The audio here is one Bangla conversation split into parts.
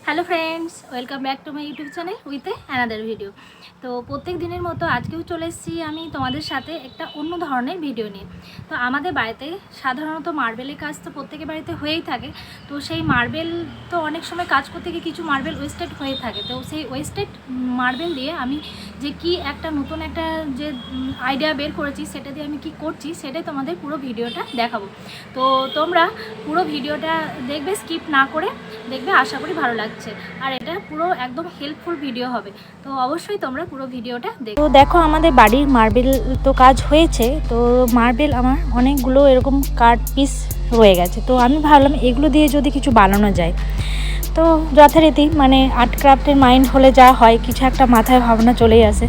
Hello friends, welcome back to my YouTube channel with another video. তো প্রত্যেক দিনের মতো আজকেও চলে এসেছি আমি তোমাদের সাথে একটা অন্য ধরনের ভিডিও নিয়ে। তো আমাদের বাড়িতে সাধারণত মার্বেলের কাজ তো প্রত্যেকের বাড়িতে হয়েই থাকে। তো সেই মার্বেল তো অনেক সময় কাজ করতে গিয়ে কিছু মার্বেল ওয়েস্টেড হয়ে থাকে। তো সেই ওয়েস্টেড মার্বেল দিয়ে আমি যে কি একটা নতুন একটা যে আইডিয়া বের করেছি, সেটা দিয়ে আমি কি করছি সেটাই তোমাদের পুরো ভিডিওটা দেখাবো। তো তোমরা পুরো ভিডিওটা দেখবে, স্কিপ না করে দেখবে, আশা করি ভালো লাগবে। আর এটা পুরো একদম হেল্পফুল ভিডিও হবে, তো অবশ্যই তোমরা পুরো ভিডিওটা দেখো। তো দেখো, আমাদের বাড়ির মার্বেল তো কাজ হয়েছে। তো মার্বেল আমার অনেকগুলো এরকম কাঠ পিস রয়ে গেছে। তো আমি ভাবলাম এগুলো দিয়ে যদি কিছু বানানো যায়। তো যথারীতি মানে আর্ট ক্রাফটের মাইন্ড হলে যা হয়, কিছু একটা মাথায় ভাবনা চলেই আসে।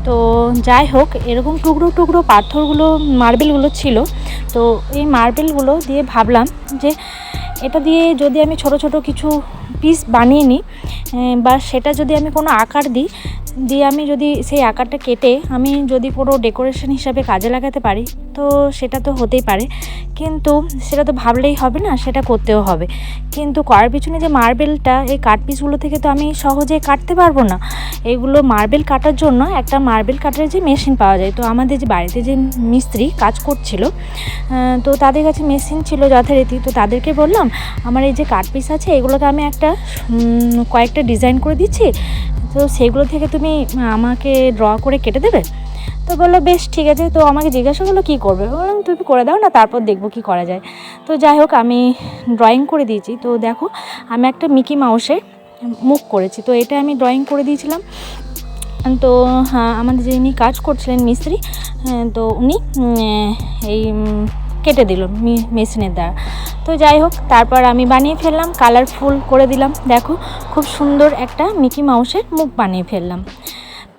তো যাই হোক, এরকম টুকরো টুকরো পাথরগুলো মার্বেলগুলো ছিল। তো এই মার্বেলগুলো দিয়ে ভাবলাম যে এটা দিয়ে যদি আমি ছোট ছোট কিছু পিস বানিয়ে নিই, বা সেটা যদি আমি কোনো আকার দিই, আমি যদি সেই আকারটা কেটে আমি যদি কোনো ডেকোরেশন হিসাবে কাজে লাগাতে পারি, তো সেটা তো হতেই পারে। কিন্তু সেটা তো ভাবলেই হবে না, সেটা করতেও হবে। কিন্তু করার পিছনে যে মার্বেলটা, এই কাঠ পিসগুলো থেকে তো আমি সহজে কাটতে পারবো না। এগুলো মার্বেল কাটার জন্য একটা মার্বেল কাটার যে মেশিন পাওয়া যায়। তো আমাদের যে বাড়িতে যে মিস্ত্রি কাজ করছিল, তো তাদের কাছে মেশিন ছিল যথারীতি। তো তাদেরকে বললাম, আমার এই যে কাঠ পিস আছে, এগুলোকে আমি কয়েকটা ডিজাইন করে দিচ্ছি, তো সেগুলো থেকে তুমি আমাকে ড্র করে কেটে দেবে। তো বললো বেশ ঠিক আছে। তো আমাকে জিজ্ঞাসা করলো কী করবে। বললাম তুমি করে দাও না, তারপর দেখবো কী করা যায়। তো যাই হোক, আমি ড্রয়িং করে দিয়েছি। তো দেখো, আমি একটা মিকি মাউসের মুখ করেছি। তো এটা আমি ড্রয়িং করে দিয়েছিলাম। তো হ্যাঁ, আমাদের যিনি কাজ করছিলেন মিস্ত্রি, তো উনি এই কেটে দিল মেশিনের দ্বারা। তো যাই হোক, তারপর আমি বানিয়ে ফেললাম, কালারফুল করে দিলাম। দেখো, খুব সুন্দর একটা মিকি মাউসের মুখ বানিয়ে ফেললাম।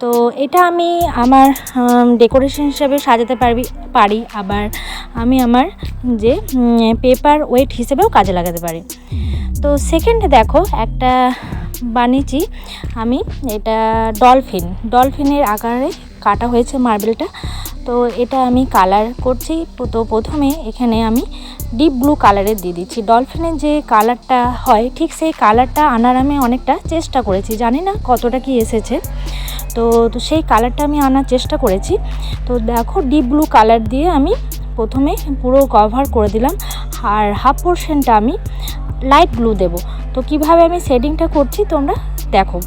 তো এটা আমি আমার ডেকোরেশন হিসেবে সাজাতে পারি, আবার আমি আমার যে পেপার ওয়েট হিসেবেও কাজে লাগাতে পারি। তো দেখো, একটা বানিয়েছি আমি, এটা ডলফিনের আকারে কাটা হয়েছে মার্বেলটা। তো এটা আমি কালার করছি। তো প্রথমে এখানে আমি ডিপ ব্লু কালারের দিয়ে দিচ্ছি। ডলফিনের যে কালারটা হয়, ঠিক সেই কালারটা আনার আমি অনেকটা চেষ্টা করেছি, জানি না কতটা কি এসেছে। তো সেই কালারটা আমি আনার চেষ্টা করেছি। তো দেখো, ডিপ ব্লু কালার দিয়ে আমি প্রথমে পুরো কভার করে দিলাম, আর হাফ পোর্শনটা আমি লাইট ব্লু দেব। তো কিভাবে আমি শেডিংটা করছি তোমরা দেখো।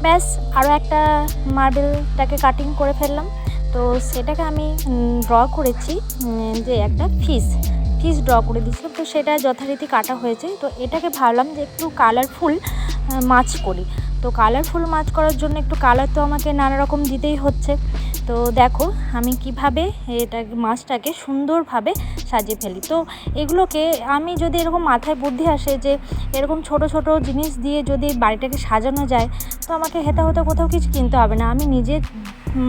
ব্যাস, আরও একটা মার্বেলটাকে কাটিং করে ফেললাম। তো সেটাকে আমি ড্র করেছি, যে একটা ফিশ ড্র করে দিয়েছিলাম। তো সেটা যথারীতি কাটা হয়েছে। তো এটাকে ভাবলাম যে একটু কালারফুল মাছ করি। তো কালারফুল মাছ করার জন্য একটু কালার তো আমাকে নানা রকম দিতেই হচ্ছে। তো দেখো, আমি কিভাবে মাছটাকে সুন্দরভাবে সাজিয়ে ফেলি। তো এগুলোকে আমি যদি এরকম মাথায় বুদ্ধি আসে যে এরকম ছোট ছোট জিনিস দিয়ে যদি বাড়িটাকে সাজানো যায়, তো আমাকে হতে কোথাও কিছু কিনতে হবে না। আমি নিজে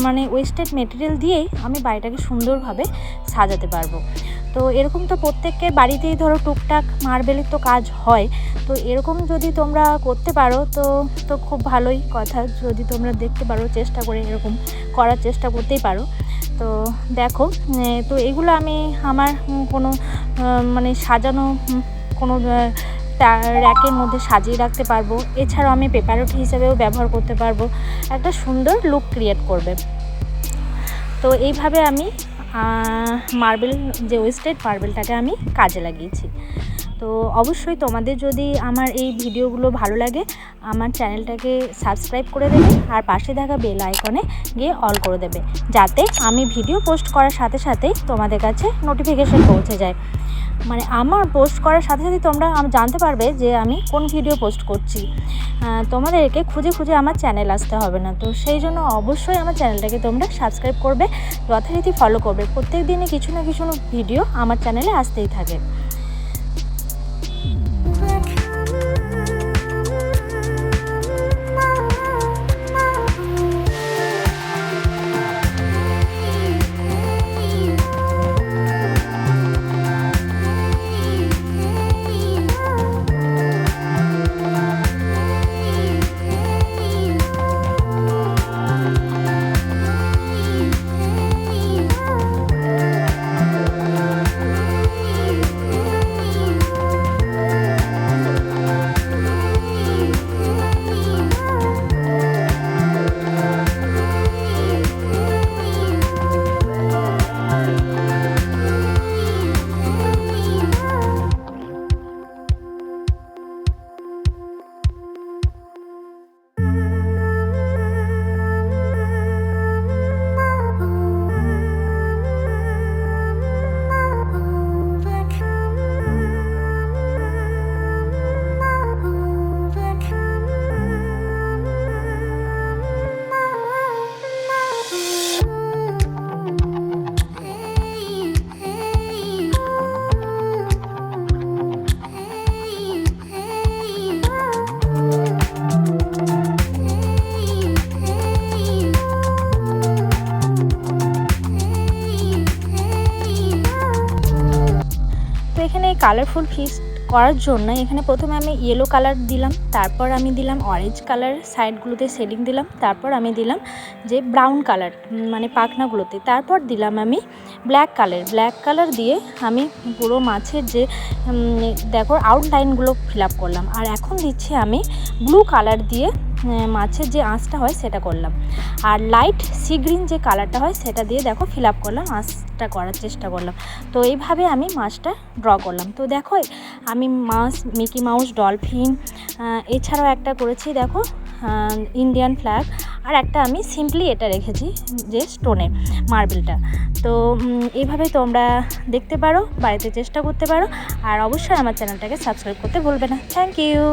মানে ওয়েস্টেড মেটেরিয়াল দিয়েই আমি বাড়িটাকে সুন্দরভাবে সাজাতে পারবো। তো এরকম তো প্রত্যেকের বাড়িতেই ধরো টুকটাক মার্বেলের তো কাজ হয়, তো এরকম যদি তোমরা করতে পারো তো খুব ভালোই কথা। যদি তোমরা দেখতে পারো, চেষ্টা করে এরকম করার চেষ্টা করতেই পারো। তো দেখো, তো এগুলো আমি আমার কোনো মানে সাজানো কোনো র্যাকের মধ্যে সাজিয়ে রাখতে পারবো। এছাড়াও আমি পেপারওয়েট হিসেবেও ব্যবহার করতে পারবো, একটা সুন্দর লুক ক্রিয়েট করবে। তো এইভাবে আমি মার্বেল যে ওয়েস্টেড মার্বেলটাকে আমি কাজে লাগিয়েছি। তো অবশ্যই তোমাদের যদি আমার এই ভিডিওগুলো ভালো লাগে, আমার চ্যানেলটাকে সাবস্ক্রাইব করে দেবে আর পাশে থাকা বেল আইকনে গিয়ে অল করে দেবে, যাতে আমি ভিডিও পোস্ট করার সাথে সাথেই তোমাদের কাছে নোটিফিকেশান পৌঁছে যায়। মানে আমার পোস্ট করার সাথে সাথে তোমরা জানতে পারবে যে আমি কোন ভিডিও পোস্ট করছি। তোমাদেরকে খুঁজে খুঁজে আমার চ্যানেল আসতে হবে না। তো সেই জন্য অবশ্যই আমার চ্যানেলটাকে তোমরা সাবস্ক্রাইব করবে, যথারীতি ফলো করবে। প্রত্যেক দিনে কিছু না কিছু ভিডিও আমার চ্যানেলে আসতেই থাকে। এখানে কালারফুল ফিস্ট করার জন্য এখানে প্রথমে আমি ইয়েলো কালার দিলাম, তারপর আমি দিলাম অরেঞ্জ কালার, সাইডগুলোতে শেডিং দিলাম, তারপর আমি দিলাম যে ব্রাউন কালার মানে পাখনাগুলোতে, তারপর দিলাম আমি ব্ল্যাক কালার দিয়ে আমি পুরো মাছের যে দেখো আউটলাইনগুলো ফিল আপ করলাম। আর এখন দিচ্ছি আমি ব্লু কালার দিয়ে মাছের যে আঁচটা হয় সেটা করলাম, আর লাইট সি গ্রিন যে কালারটা হয় সেটা দিয়ে দেখো ফিল আপ করলাম, আঁচটা করার চেষ্টা করলাম। তো এইভাবে আমি মাছটা ড্র করলাম। তো দেখো আমি মাছ, মিকি মাউস, ডলফিন, এছাড়াও একটা করেছি দেখো ইন্ডিয়ান ফ্ল্যাগ, আর একটা আমি সিম্পলি এটা রেখেছি যে স্টোনে মার্বেলটা। তো এইভাবে তোমরা দেখতে পারো, বাড়িতে চেষ্টা করতে পারো, আর অবশ্যই আমার চ্যানেলটাকে সাবস্ক্রাইব করতে ভুলবে না। Thank you.